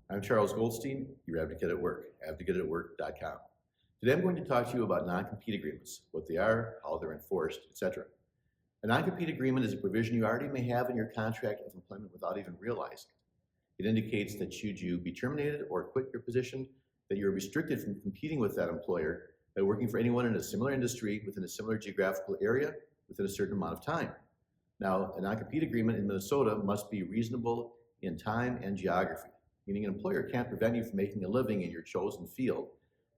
I'm Charles Goldstein, your advocate at work, advocateatwork.com. Today I'm going to talk to you about non-compete agreements, what they are, how they're enforced, etc. A non-compete agreement is a provision you already may have in your contract of employment without even realizing it. It indicates that should you be terminated or quit your position, that you're restricted from competing with that employer by working for anyone in a similar industry within a similar geographical area within a certain amount of time. Now, a non-compete agreement in Minnesota must be reasonable in time and geography, meaning an employer can't prevent you from making a living in your chosen field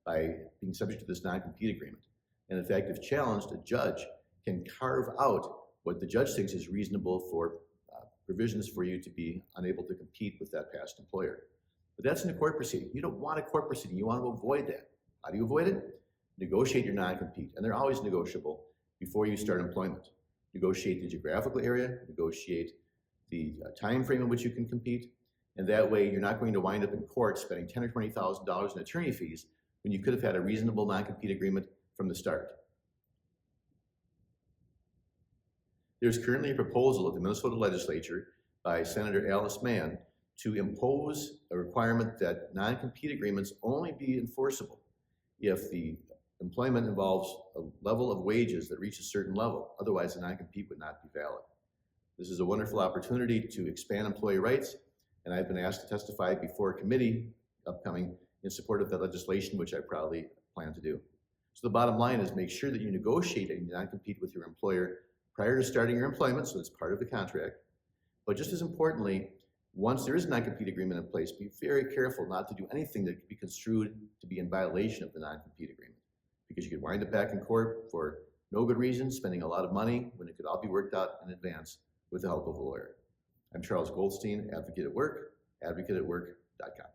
by being subject to this non-compete agreement. And in fact, if challenged, a judge can carve out what the judge thinks is reasonable for provisions for you to be unable to compete with that past employer. But that's in a court proceeding. You don't want a court proceeding. You want to avoid that. How do you avoid it? Negotiate your non-compete, and they're always negotiable before you start employment. Negotiate the geographical area, negotiate the time frame in which you can compete, and that way you're not going to wind up in court spending $10,000 or $20,000 in attorney fees when you could have had a reasonable non-compete agreement from the start. There's currently a proposal of the Minnesota legislature by Senator Alice Mann to impose a requirement that non-compete agreements only be enforceable if the employment involves a level of wages that reach a certain level. Otherwise, the non-compete would not be valid. This is a wonderful opportunity to expand employee rights, and I've been asked to testify before a committee upcoming in support of that legislation, which I proudly plan to do. So the bottom line is make sure that you negotiate a non-compete with your employer prior to starting your employment, so it's part of the contract. But just as importantly, once there is a non-compete agreement in place, be very careful not to do anything that could be construed to be in violation of the non-compete agreement, because you could wind up back in court for no good reason, spending a lot of money when it could all be worked out in advance with the help of a lawyer. I'm Charles Goldstein, advocate at work, advocateatwork.com.